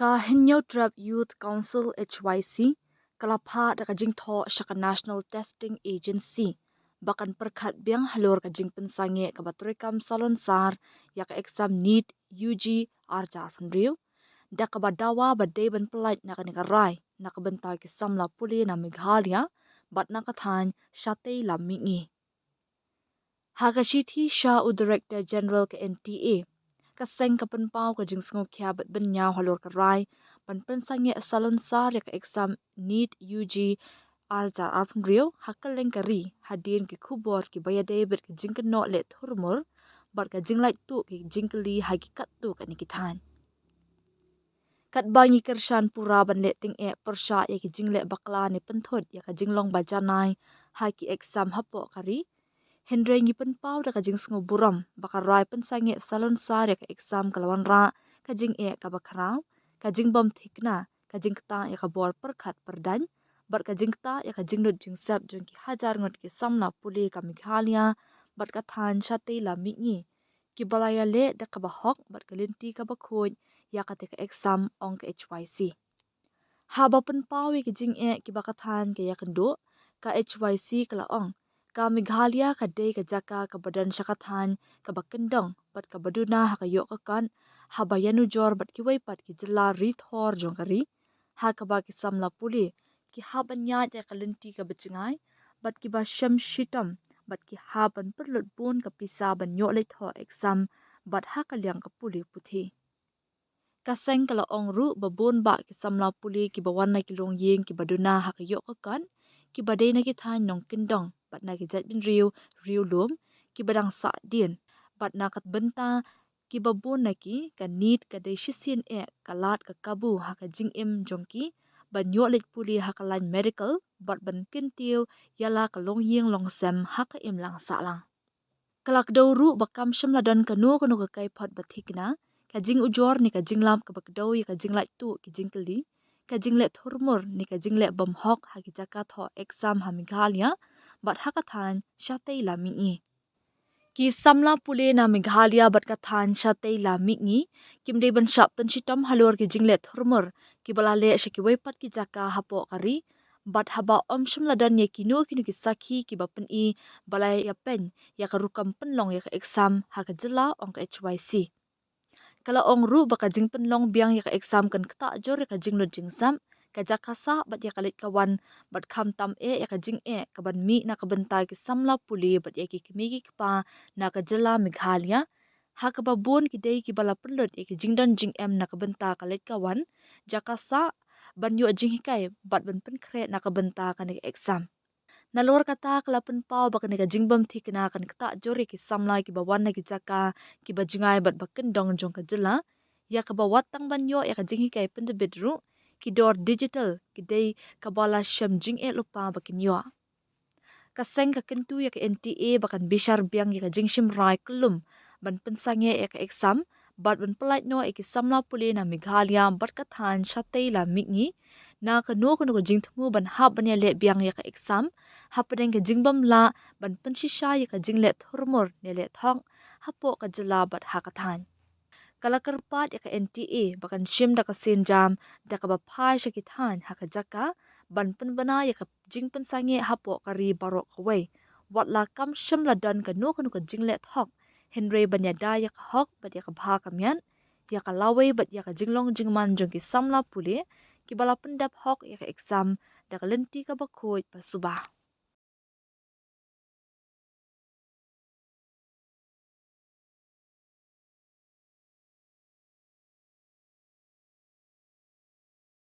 Ka Hinyo Trap Youth Council HYC, kalapha da kajing tho shaka National Testing Agency, bakan perkhat biang halor kajing pensange kabaturikam salon sar yak exam NEET UG arjar fundriu, da kabadawa badai ban pelait na kanika rai na kabentai ke samla puli na Meghalaya, bat na kathan syatei la mingi. Hakashiti Shah Director General ke NTA, kaseng kapan pau kajing sengo kia bat benyau halor karai, ban pensange salon sar yak exam NEET UG aljar arpundrio hakaleng kari hadin ke kubor ke bayade bet ke jingkeno le thurmur bat ka jinglait tu ke jingkeli hakikat tu ka nikithan. Kat bangi kershan pura ban le ting e persya ya ke jingle bakla ni penthut ya ka jinglong bajanai haki exam hapo kari. Hendra ngi penpau da kajing sengo buram bakarai pensange salon sar ya ka exam kalawan ra kajing e ka bakarau kajing bom thikna kajing kta ya ka bor perkhat perdan bat kajing kta ya kajing nut jing sap jong ki hajar ngot ki samla puli ka Meghalaya bat ka than chate la mingi ki balaya le da ka bahok bat kalinti ka bakhoj ya ka te ka exam ong ka HYC haba penpau ya kajing e ki bakathan ke ya kendo ka HYC kala ong ka Meghalaya ka day ka jaka ka badan syakathan ka bakendong bat ka baduna ha ka yok ka kan ha bayanu jor bat ki wai pat ki jela rithor jong kari ha ka ba ki samla puli ki ha banya ja ka lenti ka becengai bat ki ba syam shitam bat ki ha ban perlut bun ka pisa ban yok le tho exam bat ha ka liang ka puli puthi kaseng kala ong ru babun ba ki samla puli ki bawan na ki long yeng ki baduna ha ka yok ka kan ki badai na ki than nong kendong bat na ki jat bin riu lum ki badang sa din bat na kat benta ki babun na ki ka NEET ka dei shisin e kalat ka kabu ha ka jing im jongki ban yo let puli ha ka line medical bat ban kintiu yala ka long yeng long sem ha ka im lang sa lang kalak dawru bakam shim ladon ka nu ka kai pot bathikna ka jing ujor ni ka jing lam ka bakdaw ya ka jing lai tu ki jing kali ka jing le thurmur ni ka jing le bam hok ha ki jaka tho exam ha Meghalaya bat ha ka than syatei la mingi ki samla pule na Meghalaya bat ka than syatei la mingi kim dei ban syap tan shitam halor ki jing le thurmur ki balale shaki wai pat ki jaka hapo kari bat haba om shim ladan ye kinu ki sakhi ki bapen i balai ya pen ya ka rukam penlong ya ka exam ha ka jela ong ka HYC kala ong ru baka jing penlong biang ya ka exam kan kta jor ya ka jing lo jing sam ka jakasa bat ya kalit kawan bat kham tam e ya ka jing e ka ban mi na ka bentai ki samla puli bat ya ki kimi ki pa na ka jela Meghalaya ha ka babun ki dei ki bala penlut ya ki jing dan jing em na ka benta kalit kawan jakasa ban yo jing hikai bat ban pen kre na ka benta ka ni exam nalor kata kelapen pau bak ni ka jingbam thi kena kan kata jori ki samlai ki bawan na ki jaka ki bajingai bat baken dong jong ka jela ya ka bawat tang banyo ya ka jinghi kai pen de bedru ki dor digital ki dei ka bala sham jing e lupa bakin yo ka seng ka kentu ya ka NTA bakan bishar biang ya ka jingshim rai kelum ban pensange ya ka exam bat ban pelait no ki samla puli na Meghalaya bat ka than syatei la mingi na ka no ka jing thmu ban hap ban ya le biang ya ka exam hapadeng ka jingbam la ban penshisha ya ka jinglet thurmur ne le thong hapo ka jela bat ha ka than kalakar pat ya ka NTA bakan shim da ka sin jam da ka ba phai shaki than ha ka jaka ban pen bana ya ka jing pensange hapo kari barok kawai wat la kam shim la dan ka no ka jinglet thok henry ban ya da ya ka hok bat ya ka bha kamyan ya ka lawai bat ya ka jinglong jingman jong ki samla pule ki bala pendap hok ya ka exam da ka lenti ka ba khoj pa subah